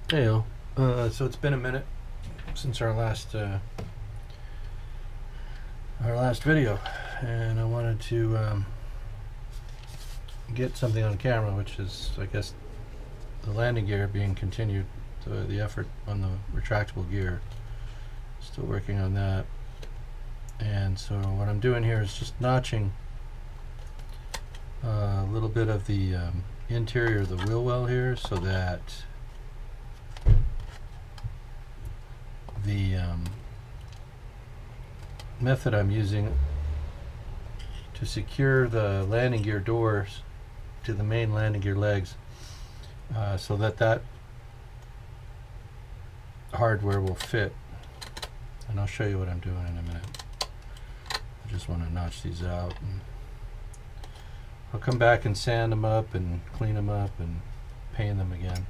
Heyo. So it's been a minute since our last video, and I wanted to get something on camera, which is, I guess, the landing gear being continued. The effort on the retractable gear. Still working on that. And so what I'm doing here is just notching a little bit of the interior of the wheel well here, so that the method I'm using to secure the landing gear doors to the main landing gear legs, so that hardware will fit. And I'll show you what I'm doing in a minute. I just want to notch these out, and I'll come back and sand them up and clean them up and paint them again.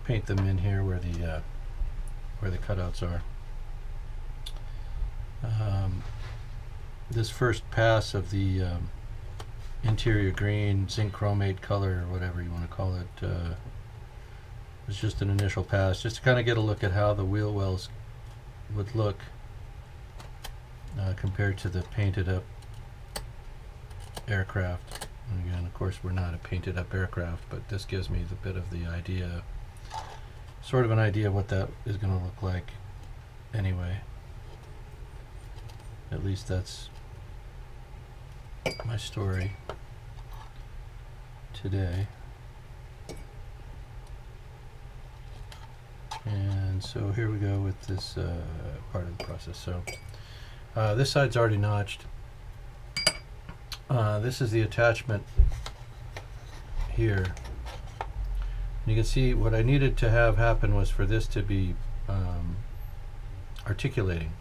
Paint them in here where the cutouts are. This first pass of the interior green zinc chromate color, or whatever you want to call it, was just an initial pass, just to kind of get a look at how the wheel wells would look compared to the painted up aircraft. And again, of course, we're not a painted up aircraft, but this gives me the bit of the idea, sort of an idea of what that is going to look like anyway. At least that's my story today. And so here we go with this part of the process. So this side's already notched. This is the attachment here. You can see what I needed to have happen was for this to be articulating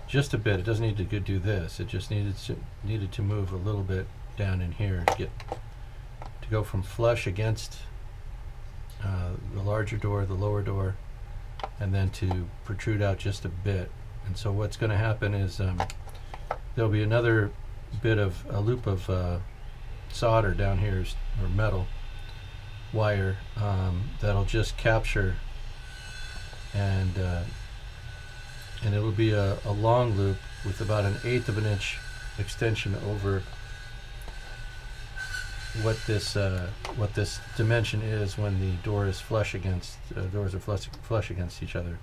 just a bit. It doesn't need to do this. It just needed to move a little bit down in here to go from flush against the larger door, the lower door, and then to protrude out just a bit. And so what's going to happen is there'll be another bit of a loop of solder down here, or metal wire, that'll just capture, and it'll be a long loop with about 1/8 of an inch extension over what this dimension is when the door is flush against doors are flush against each other.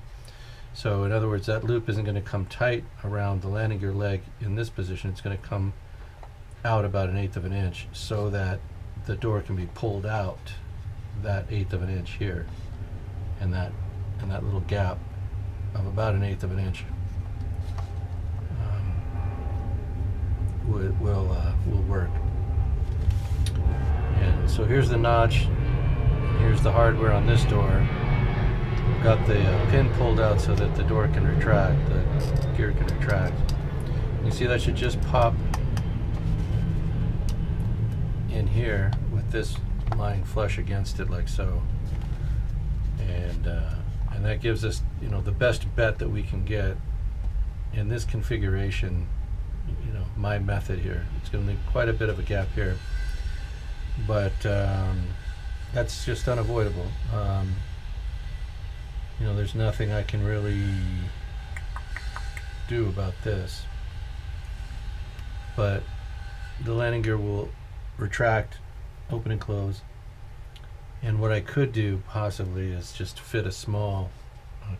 So in other words, that loop isn't going to come tight around the landing gear leg in this position. It's going to come out about 1/8 of an inch, so that the door can be pulled out that 1/8 of an inch here, and that little gap of about 1/8 of an inch will work. And so here's the notch, and here's the hardware on this door. I've got the pin pulled out so that the door can retract, the gear can retract. You see that should just pop in here with this lying flush against it, like so. And that gives us, the best bet that we can get in this configuration. My method here, it's going to leave quite a bit of a gap here, but that's just unavoidable. There's nothing I can really do about this, but the landing gear will retract, open and close. And what I could do possibly is just fit a small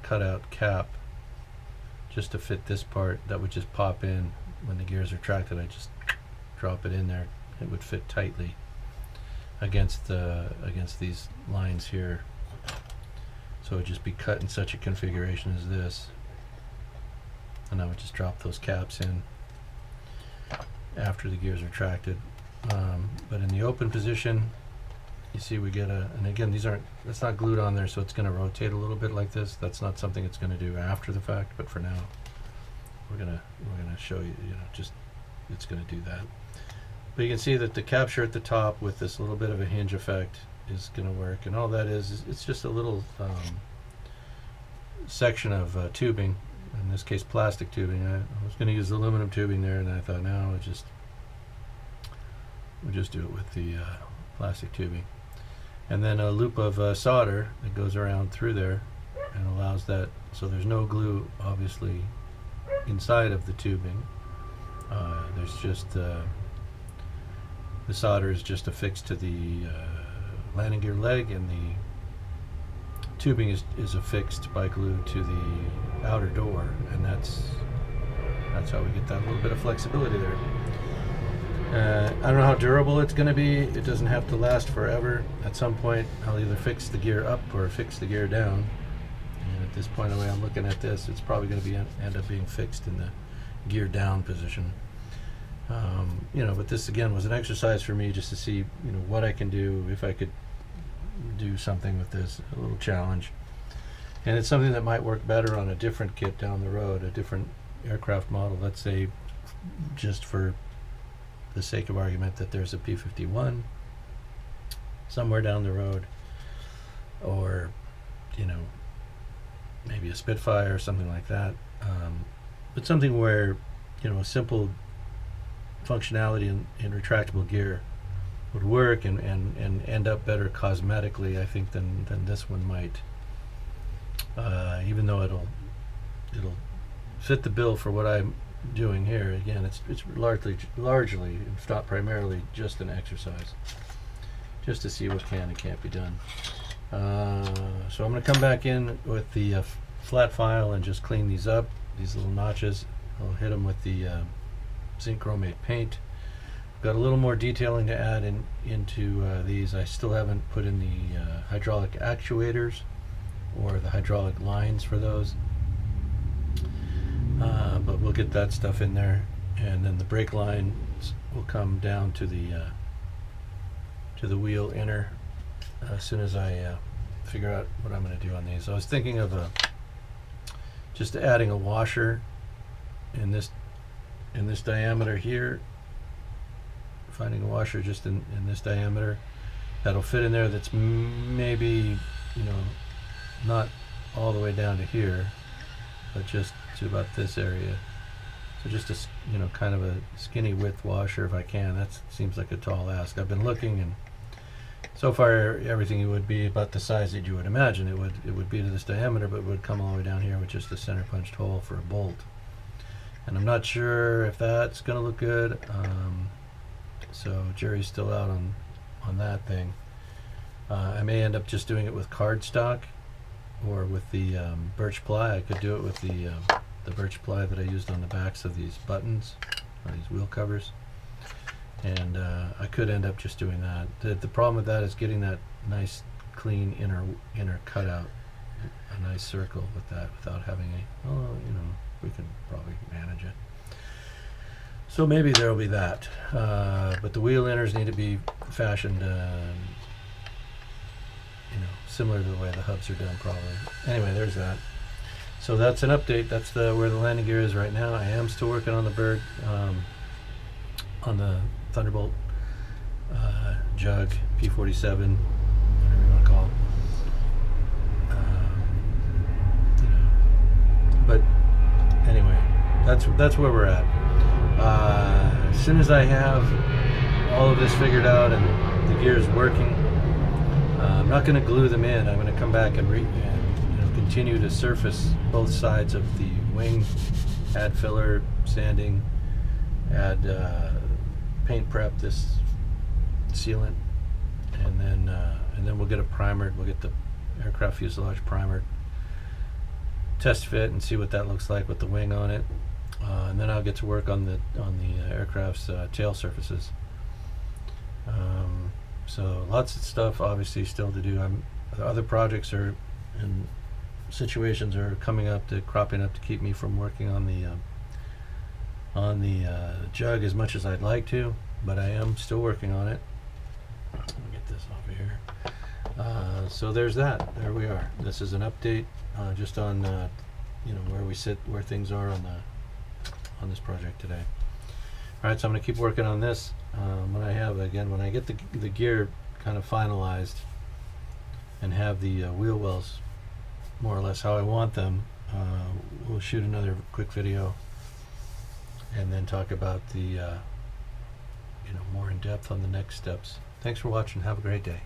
cutout cap just to fit this part. That would just pop in when the gear is retracted. I just drop it in there. It would fit tightly against these lines here. So it would just be cut in such a configuration as this, and I would just drop those caps in after the gear is retracted. But in the open position, you see we get and again, that's not glued on there, so it's going to rotate a little bit like this. That's not something it's going to do after the fact, but for now we're gonna show you, just it's going to do that. But you can see that the capture at the top with this little bit of a hinge effect is going to work, and all that is it's just a little section of tubing, in this case plastic tubing. I was going to use aluminum tubing there, and I thought, no, we'll just do it with the plastic tubing. and then a loop of solder that goes around through there and allows that, so there's no glue obviously inside of the tubing. There's just the solder is just affixed to the landing gear leg, and the tubing is affixed by glue to the outer door, and that's how we get that little bit of flexibility there. I don't know how durable it's going to be. It doesn't have to last forever. At some point I'll either fix the gear up or fix the gear down, and at this point, the way I'm looking at this, it's probably going to end up being fixed in the gear down position. You know, but this again was an exercise for me just to see, you know, what I can do, if I could do something with this, a little challenge. And it's something that might work better on a different kit down the road, a different aircraft model. Let's say, just for the sake of argument, that there's a P-51 somewhere down the road, or, you know, maybe a Spitfire or something like that. But something where, you know, a simple functionality in retractable gear would work and end up better cosmetically, I think, than this one might. Even though it'll fit the bill for what I'm doing here. Again, it's largely, if not primarily, just an exercise, just to see what can and can't be done. So I'm going to come back in with the flat file and just clean these up, these little notches. I'll hit them with the zinc chromate paint. Got a little more detailing to add into these. I still haven't put in the hydraulic actuators or the hydraulic lines for those, but we'll get that stuff in there, and then the brake lines will come down to the wheel inner as soon as I figure out what I'm going to do on these. I was thinking of just adding a washer in this diameter here, finding a washer just in this diameter that'll fit in there, that's maybe, you know, not all the way down to here, but just to about this area. So just a, you know, kind of a skinny width washer if I can. That seems like a tall ask. I've been looking, and so far everything would be about the size that you would imagine it would be to this diameter, but it would come all the way down here with just a center punched hole for a bolt. And I'm not sure if that's going to look good. So Jerry's still out on that thing. I may end up just doing it with cardstock or with the birch ply. I could do it with the birch ply that I used on the backs of these buttons, these wheel covers. And I could end up just doing that. The problem with that is getting that nice clean inner cutout, a nice circle with that, without having a, oh, you know, we can probably manage it. So maybe there will be that. But the wheel inners need to be fashioned, you know, similar to the way the hubs are done, probably. Anyway, there's that. So that's an update. That's where the landing gear is right now. I am still working on the bird, on the Thunderbolt jug, P-47, whatever you want to call it. You know. But anyway, that's where we're at. As soon as I have all of this figured out and the gear is working, I'm not going to glue them in. I'm going to come back and you know, continue to surface both sides of the wing, add filler, sanding, add paint prep, this sealant, and then we'll get a primered. We'll get the aircraft fuselage primered, test fit, and see what that looks like with the wing on it. And then I'll get to work on the aircraft's tail surfaces. So lots of stuff obviously still to do. Other projects and situations are cropping up to keep me from working on the jug as much as I'd like to, but I am still working on it. Let me get this off of here. So there's that. There we are. This is an update just on you know, where we sit, where things are on this project today. All right, so I'm going to keep working on this. When I get the gear kind of finalized and have the wheel wells more or less how I want them, we'll shoot another quick video and then talk about the you know, more in depth on the next steps. Thanks for watching. Have a great day.